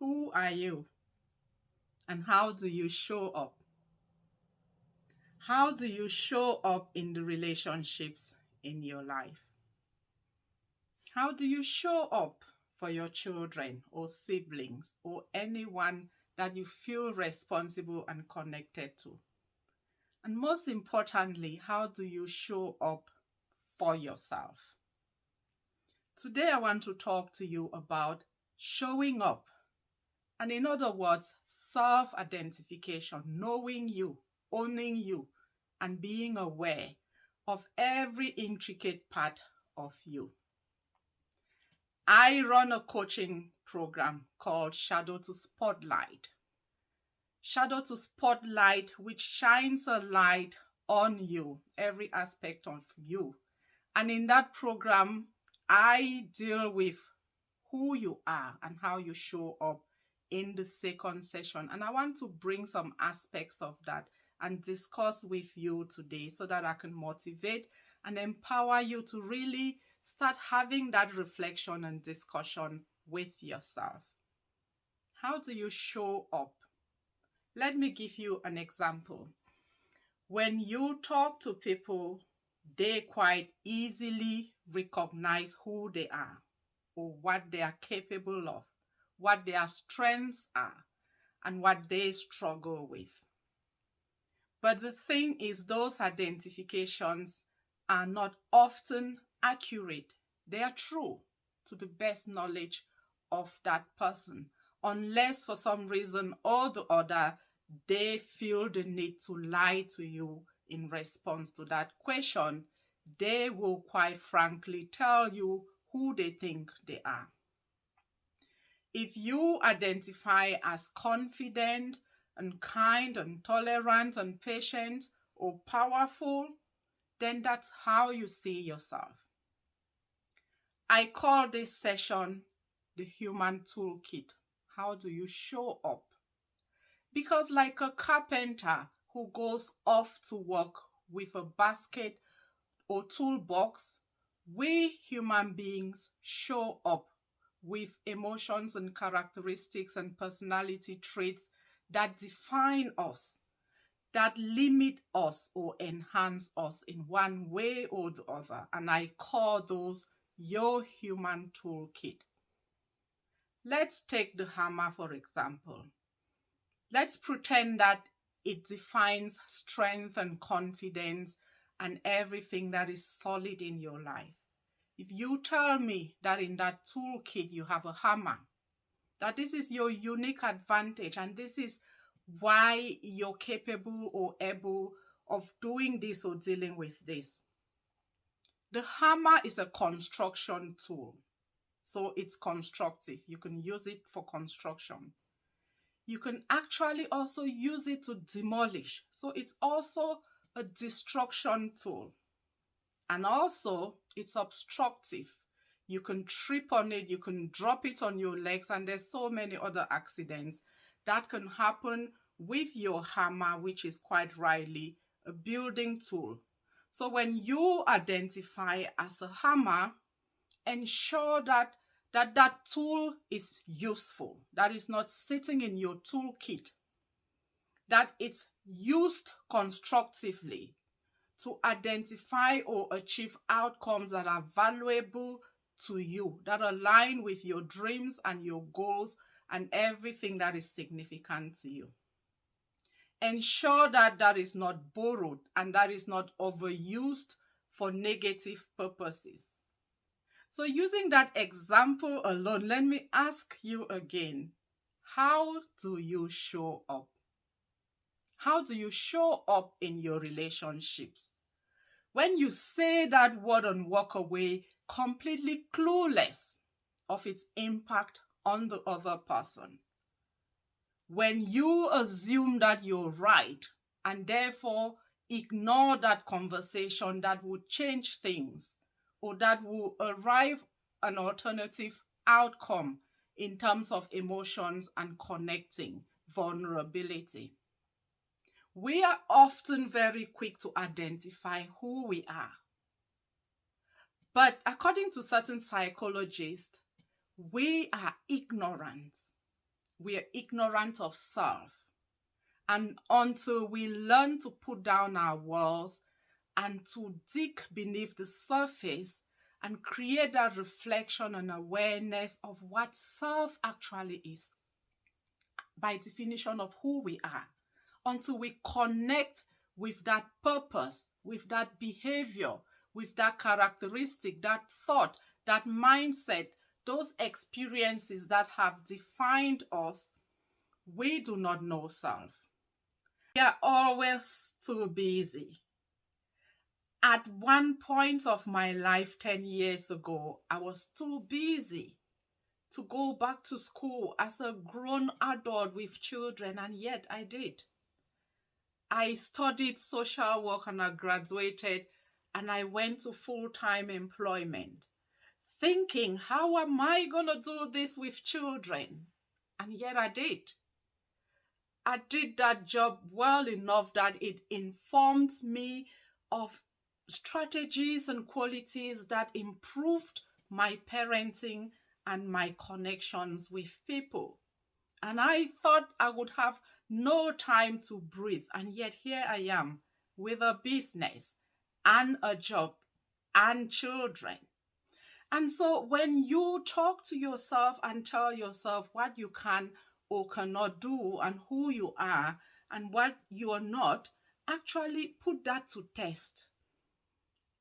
Who are you? And how do you show up? How do you show up in the relationships in your life? How do you show up for your children or siblings or anyone that you feel responsible and connected to? And most importantly, how do you show up for yourself? Today, I want to talk to you about showing up. And in other words, self-identification, knowing you, owning you, and being aware of every intricate part of you. I run a coaching program called Shadow to Spotlight. Shadow to Spotlight, which shines a light on you, every aspect of you. And in that program, I deal with who you are and how you show up in the second session. And I want to bring some aspects of that and discuss with you today so that I can motivate and empower you to really start having that reflection and discussion with yourself. How do you show up? Let me give you an example. When you talk to people, they quite easily recognize who they are or what they are capable of, what their strengths are, and what they struggle with. But the thing is, those identifications are not often accurate. They are true to the best knowledge of that person, unless for some reason or the other, they feel the need to lie to you in response to that question. They will quite frankly tell you who they think they are. If you identify as confident and kind and tolerant and patient or powerful, then that's how you see yourself. I call this session the human toolkit. How do you show up? Because like a carpenter who goes off to work with a basket or toolbox, we human beings show up with emotions and characteristics and personality traits that define us, that limit us or enhance us in one way or the other. And I call those your human toolkit. Let's take the hammer, for example. Let's pretend that it defines strength and confidence and everything that is solid in your life. If you tell me that in that toolkit you have a hammer, that this is your unique advantage and this is why you're capable or able of doing this or dealing with this. The hammer is a construction tool, so it's constructive. You can use it for construction. You can actually also use it to demolish. So it's also a destruction tool. And also, it's obstructive. You can trip on it, you can drop it on your legs, and there's so many other accidents that can happen with your hammer, which is quite rightly a building tool. So when you identify as a hammer, ensure that that tool is useful, that is not sitting in your toolkit, that it's used constructively to identify or achieve outcomes that are valuable to you, that align with your dreams and your goals and everything that is significant to you. Ensure that that is not borrowed and that is not overused for negative purposes. So using that example alone, let me ask you again, how do you show up? How do you show up in your relationships? When you say that word and walk away completely clueless of its impact on the other person. When you assume that you're right and therefore ignore that conversation that would change things or that will arrive an alternative outcome in terms of emotions and connecting, vulnerability. We are often very quick to identify who we are. But according to certain psychologists, we are ignorant. we are ignorant of self. And until we learn to put down our walls and to dig beneath the surface and create that reflection and awareness of what self actually is, by definition of who we are, until we connect with that purpose, with that behavior, with that characteristic, that thought, that mindset, those experiences that have defined us, we do not know self. We are always too busy. At one point of my life 10 years ago, I was too busy to go back to school as a grown adult with children, and yet I did. I studied social work and I graduated, and I went to full-time employment, thinking, how am I going to do this with children? And yet I did. I did that job well enough that it informed me of strategies and qualities that improved my parenting and my connections with people. And I thought I would have no time to breathe. And yet here I am with a business and a job and children. And so when you talk to yourself and tell yourself what you can or cannot do and who you are and what you are not, actually put that to test.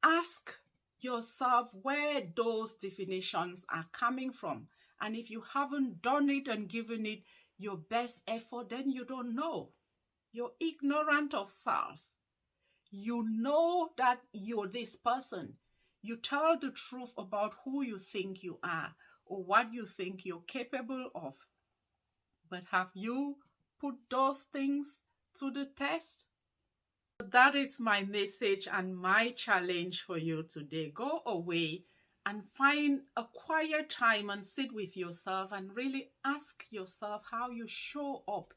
Ask yourself where those definitions are coming from. And if you haven't done it and given it your best effort, then you don't know. You're ignorant of self. You know that you're this person. You tell the truth about who you think you are or what you think you're capable of. But have you put those things to the test? That is my message and my challenge for you today. Go away and find a quiet time and sit with yourself and really ask yourself how you show up,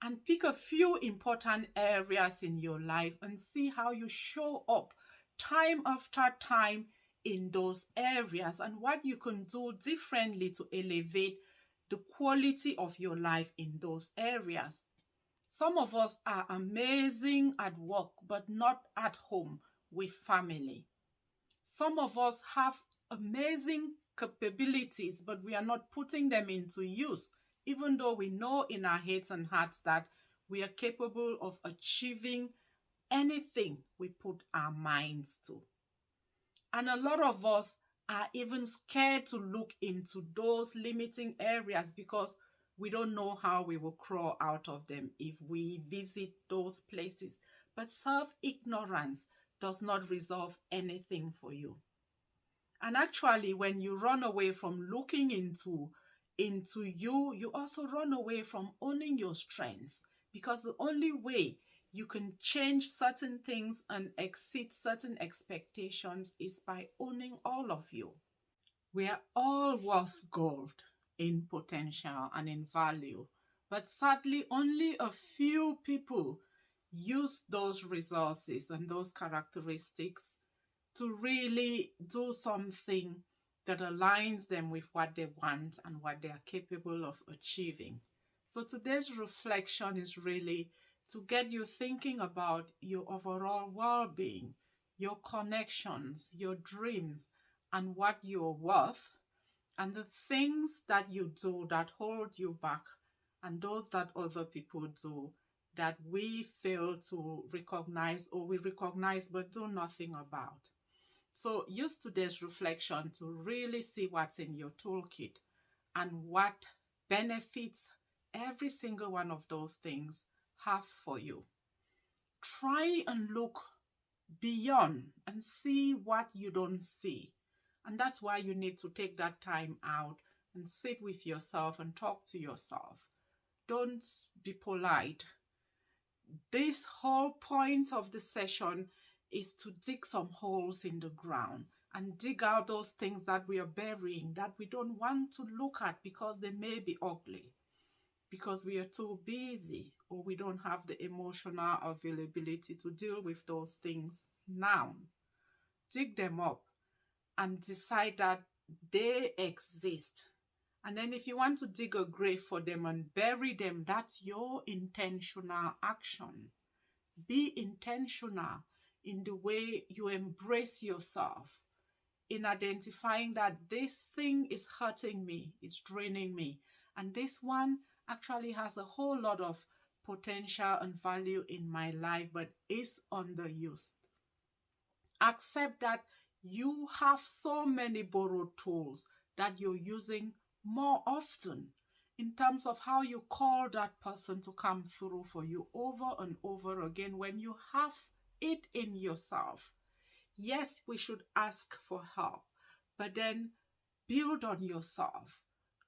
and pick a few important areas in your life and see how you show up time after time in those areas and what you can do differently to elevate the quality of your life in those areas. Some of us are amazing at work, but not at home with family. Some of us have amazing capabilities, but we are not putting them into use, even though we know in our heads and hearts that we are capable of achieving anything we put our minds to. And a lot of us are even scared to look into those limiting areas because we don't know how we will crawl out of them if we visit those places. But self-ignorance does not resolve anything for you. And actually, when you run away from looking into you, you also run away from owning your strength. Because the only way you can change certain things and exceed certain expectations is by owning all of you. We are all worth gold in potential and in value, but sadly only a few people use those resources and those characteristics to really do something that aligns them with what they want and what they are capable of achieving. So today's reflection is really to get you thinking about your overall well-being, your connections, your dreams, and what you're worth, and the things that you do that hold you back, and those that other people do that we fail to recognize, or we recognize but do nothing about. So use today's reflection to really see what's in your toolkit and what benefits every single one of those things have for you. Try and look beyond and see what you don't see. And that's why you need to take that time out and sit with yourself and talk to yourself. Don't be polite. This whole point of the session is to dig some holes in the ground and dig out those things that we are burying, that we don't want to look at because they may be ugly, because we are too busy or we don't have the emotional availability to deal with those things now. Dig them up and decide that they exist And then if you want to dig a grave for them and bury them, that's your intentional action. Be intentional in the way you embrace yourself, in identifying that this thing is hurting me, it's draining me, and this one actually has a whole lot of potential and value in my life but is underused. Accept that you have so many borrowed tools that you're using more often, in terms of how you call that person to come through for you over and over again when you have it in yourself. Yes, we should ask for help, but then build on yourself.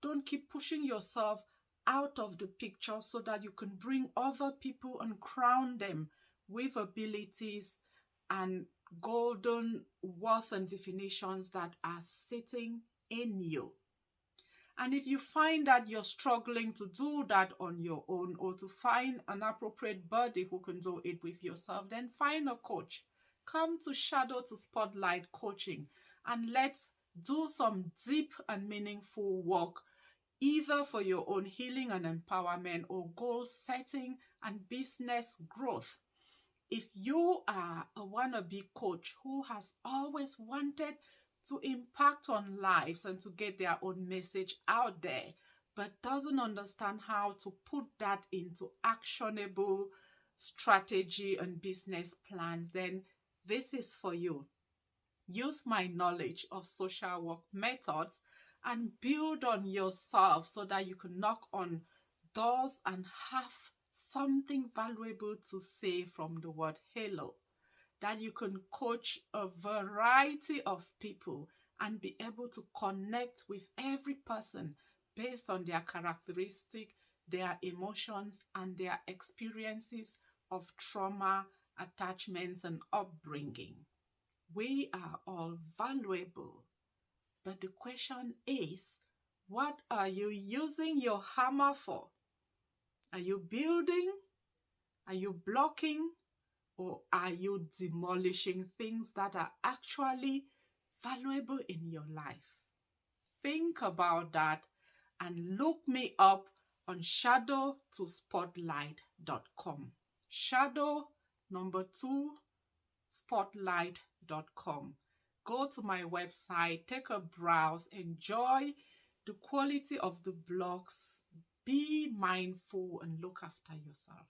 Don't keep pushing yourself out of the picture so that you can bring other people and crown them with abilities and golden worth and definitions that are sitting in you. And if you find that you're struggling to do that on your own, or to find an appropriate buddy who can do it with yourself, then find a coach. Come to Shadow to Spotlight coaching and let's do some deep and meaningful work, either for your own healing and empowerment or goal setting and business growth. If you are a wannabe coach who has always wanted to impact on lives and to get their own message out there, but doesn't understand how to put that into actionable strategy and business plans, then this is for you. Use my knowledge of social work methods and build on yourself so that you can knock on doors and have something valuable to say from the word hello. That you can coach a variety of people and be able to connect with every person based on their characteristic, their emotions, and their experiences of trauma, attachments, and upbringing. We are all valuable, but the question is, what are you using your hammer for? Are you building? Are you blocking? Or are you demolishing things that are actually valuable in your life? Think about that and look me up on shadow2spotlight.com. Shadow 2 spotlight.com. Go to my website, take a browse, enjoy the quality of the blogs, be mindful and look after yourself.